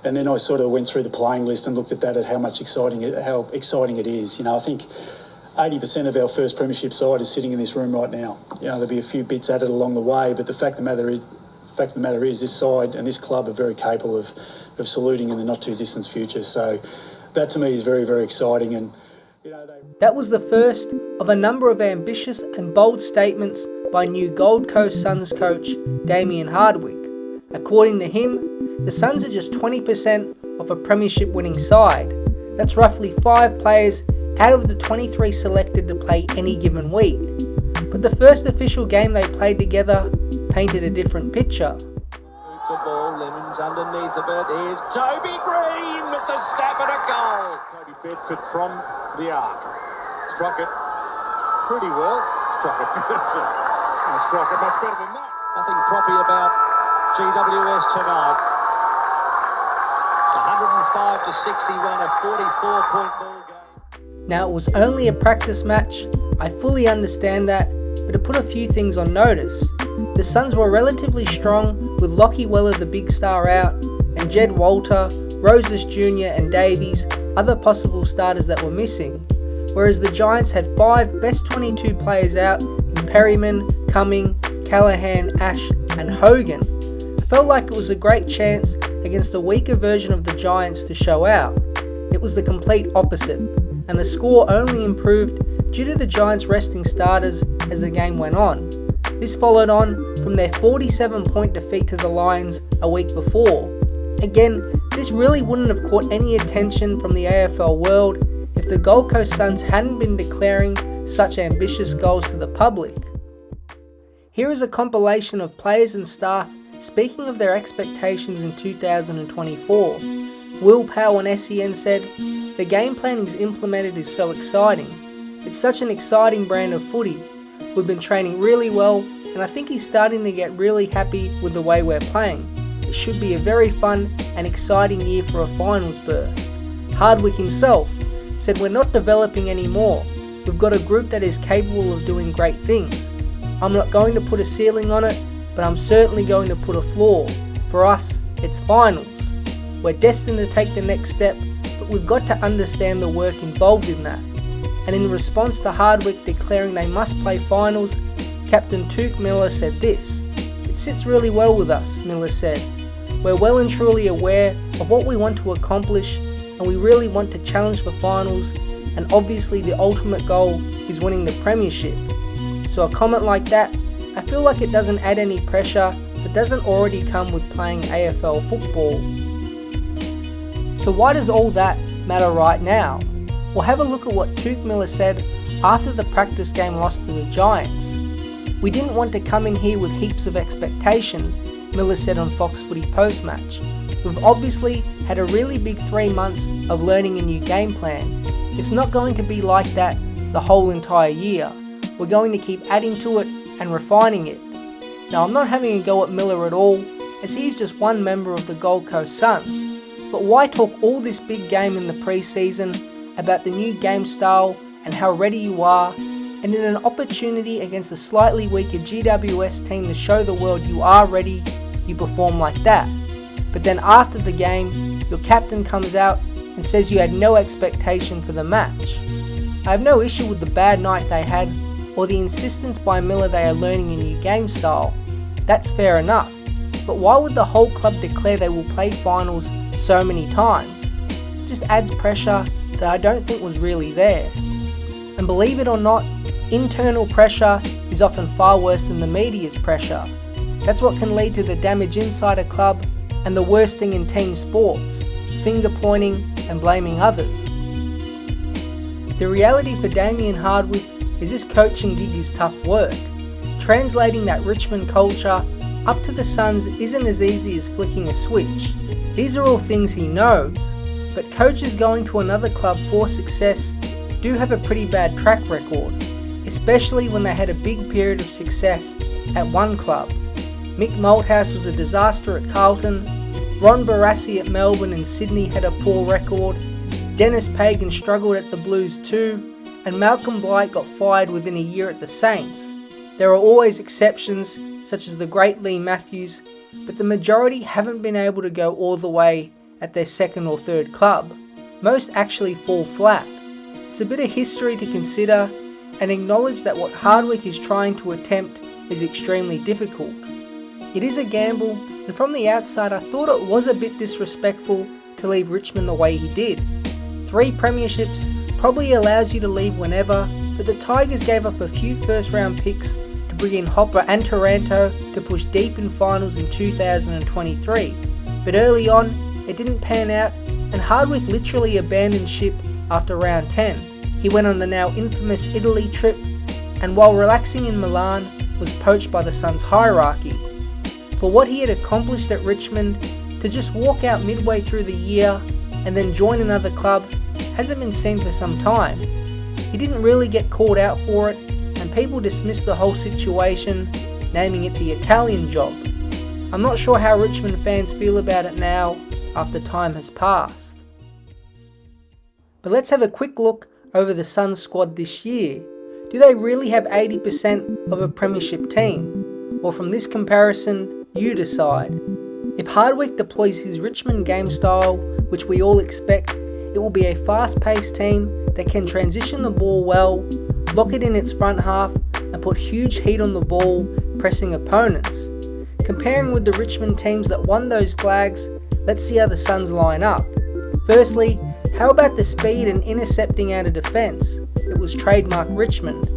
And then I sort of went through the playing list and looked at that, at how exciting it is. I think 80% of our first premiership side is sitting in this room right now. There'll be a few bits added along the way, but the fact of the matter is this side and this club are very capable of saluting in the not too distant future. So that to me is very, very exciting. And that was the first of a number of ambitious and bold statements by new Gold Coast Suns coach Damian Hardwick. According to him, the Suns are just 20% of a premiership winning side. That's roughly 5 players out of the 23 selected to play any given week. But the first official game they played together painted a different picture. Ball, Lemons underneath of it. Here's Toby Green with the stab at a goal. Toby Bedford from the arc. Struck it pretty well. Struck it beautifully. Struck it much better than that. Nothing proppy about GWS tonight. 105 to 61, a 44-point ball game. Now, it was only a practice match. I fully understand that, but to put a few things on notice, the Suns were relatively strong with Lockie Weller, the big star, out, and Jed Walter, Roses Jr. and Davies, other possible starters that were missing, whereas the Giants had 5 best 22 players out in Perryman, Cumming, Callahan, Ash and Hogan. I felt like it was a great chance against a weaker version of the Giants to show out. It was the complete opposite, and the score only improved due to the Giants resting starters as the game went on. This followed on from their 47-point defeat to the Lions a week before. Again, this really wouldn't have caught any attention from the AFL world if the Gold Coast Suns hadn't been declaring such ambitious goals to the public. Here is a compilation of players and staff speaking of their expectations in 2024. Will Powell and SEN said, "The game plan he's implemented is so exciting. It's such an exciting brand of footy. We've been training really well, and I think he's starting to get really happy with the way we're playing. It should be a very fun and exciting year for a finals berth." Hardwick himself said, "We're not developing anymore. We've got a group that is capable of doing great things. I'm not going to put a ceiling on it, but I'm certainly going to put a floor. For us, it's finals. We're destined to take the next step, but we've got to understand the work involved in that." And in response to Hardwick declaring they must play finals, Captain Touk Miller said this, "It sits really well with us," Miller said. "We're well and truly aware of what we want to accomplish, and we really want to challenge for finals, and obviously the ultimate goal is winning the premiership." So a comment like that, I feel like it doesn't add any pressure that doesn't already come with playing AFL football. So why does all that matter right now? Well, have a look at what Touk Miller said after the practice game loss to the Giants. "We didn't want to come in here with heaps of expectation," Miller said on Fox Footy post-match. "We've obviously had a really big 3 months of learning a new game plan. It's not going to be like that the whole entire year. We're going to keep adding to it and refining it." Now, I'm not having a go at Miller at all, as he's just one member of the Gold Coast Suns. But why talk all this big game in the pre-season about the new game style and how ready you are, and in an opportunity against a slightly weaker GWS team to show the world you are ready, you perform like that? But then after the game, your captain comes out and says you had no expectation for the match. I have no issue with the bad night they had, or the insistence by Miller they are learning a new game style. That's fair enough. But why would the whole club declare they will play finals so many times? It just adds pressure that I don't think was really there. And believe it or not, internal pressure is often far worse than the media's pressure. That's what can lead to the damage inside a club and the worst thing in team sports, finger pointing and blaming others. The reality for Damian Hardwick is this coaching gig is tough work. Translating that Richmond culture up to the Suns isn't as easy as flicking a switch. These are all things he knows, but coaches going to another club for success do have a pretty bad track record, especially when they had a big period of success at one club. Mick Malthouse was a disaster at Carlton, Ron Barassi at Melbourne and Sydney had a poor record, Dennis Pagan struggled at the Blues too, and Malcolm Blight got fired within a year at the Saints. There are always exceptions, such as the great Lee Matthews, but the majority haven't been able to go all the way at their second or third club. Most actually fall flat. It's a bit of history to consider and acknowledge that what Hardwick is trying to attempt is extremely difficult. It is a gamble, and from the outside I thought it was a bit disrespectful to leave Richmond the way he did. 3 premierships probably allows you to leave whenever, but the Tigers gave up a few first round picks to bring in Hopper and Taranto to push deep in finals in 2023. But early on, it didn't pan out, and Hardwick literally abandoned ship after round 10. He went on the now infamous Italy trip, and while relaxing in Milan, was poached by the Suns' hierarchy. For what he had accomplished at Richmond, to just walk out midway through the year and then join another club hasn't been seen for some time. He didn't really get called out for it, and people dismissed the whole situation, naming it the Italian job. I'm not sure how Richmond fans feel about it now, after time has passed. But let's have a quick look over the Suns squad this year. Do they really have 80% of a premiership team? Well, from this comparison, you decide. If Hardwick deploys his Richmond game style, which we all expect, it will be a fast-paced team that can transition the ball well, lock it in its front half, and put huge heat on the ball, pressing opponents. Comparing with the Richmond teams that won those flags, let's see how the Suns line up. Firstly, how about the speed and intercepting out of defence? It was trademark Richmond.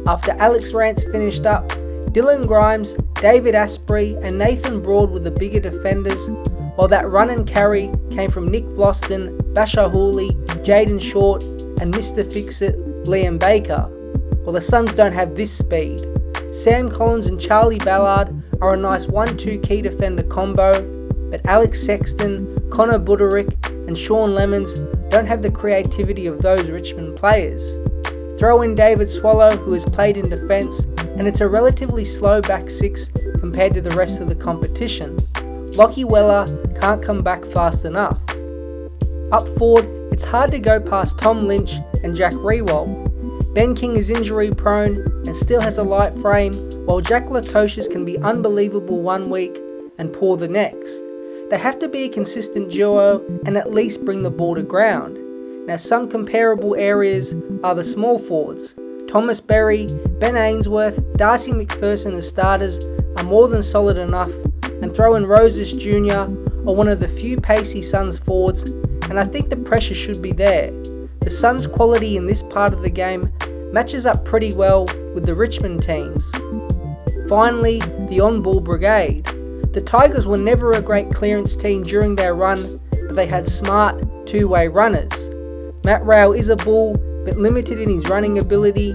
After Alex Rance finished up, Dylan Grimes, David Asprey and Nathan Broad were the bigger defenders, while that run and carry came from Nick Vlosten, Basher Hooley, Jaden Short and Mr. Fix-It, Liam Baker. Well, the Suns don't have this speed. Sam Collins and Charlie Ballard are a nice 1-2 key defender combo, but Alex Sexton, Connor Buderick and Sean Lemons don't have the creativity of those Richmond players. Throw in David Swallow, who has played in defence, and it's a relatively slow back 6 compared to the rest of the competition. Lockie Weller can't come back fast enough. Up forward, it's hard to go past Tom Lynch and Jack Riewoldt. Ben King is injury prone and still has a light frame, while Jack Lukosius can be unbelievable one week and poor the next. They have to be a consistent duo and at least bring the ball to ground. Now, some comparable areas are the small forwards. Thomas Berry, Ben Ainsworth, Darcy McPherson as starters are more than solid enough, and throw in Roses Jr. or one of the few pacey Suns forwards, and I think the pressure should be there. The Suns' quality in this part of the game matches up pretty well with the Richmond teams. Finally, the on-ball brigade. The Tigers were never a great clearance team during their run, but they had smart, two-way runners. Matt Rao is a bull, but limited in his running ability.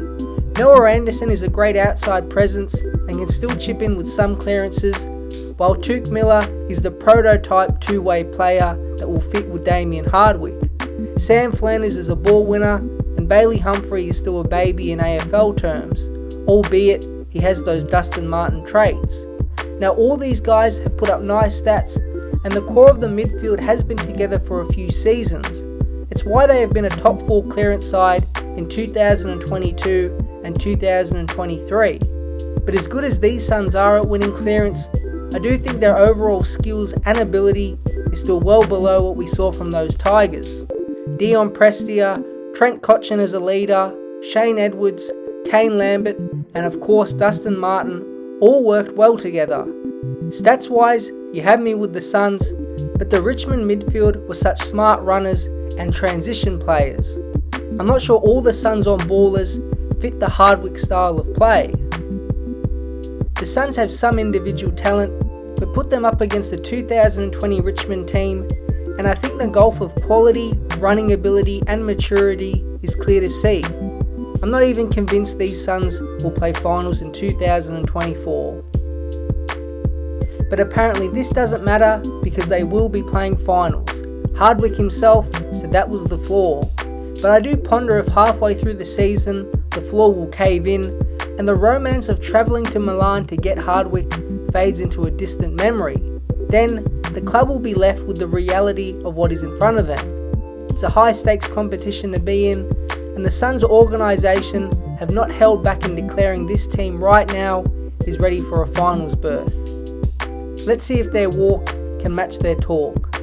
Noah Anderson is a great outside presence and can still chip in with some clearances, while Tuke Miller is the prototype two-way player that will fit with Damian Hardwick. Sam Flanders is a ball winner, and Bailey Humphrey is still a baby in AFL terms, albeit he has those Dustin Martin traits. Now, all these guys have put up nice stats, and the core of the midfield has been together for a few seasons. It's why they have been a top 4 clearance side in 2022 and 2023. But as good as these Suns are at winning clearance, I do think their overall skills and ability is still well below what we saw from those Tigers. Dion Prestia, Trent Cotchin as a leader, Shane Edwards, Kane Lambert, and of course Dustin Martin all worked well together. Stats wise, you have me with the Suns, but the Richmond midfield were such smart runners and transition players. I'm not sure all the Suns on ballers fit the Hardwick style of play. The Suns have some individual talent, but put them up against the 2020 Richmond team, and I think the gulf of quality, running ability and maturity is clear to see. I'm not even convinced these Suns will play finals in 2024. But apparently this doesn't matter because they will be playing finals. Hardwick himself said that was the flaw. But I do ponder if halfway through the season the floor will cave in and the romance of travelling to Milan to get Hardwick fades into a distant memory. Then the club will be left with the reality of what is in front of them. It's a high stakes competition to be in, and the Suns organisation have not held back in declaring this team right now is ready for a finals berth. Let's see if their walk can match their talk.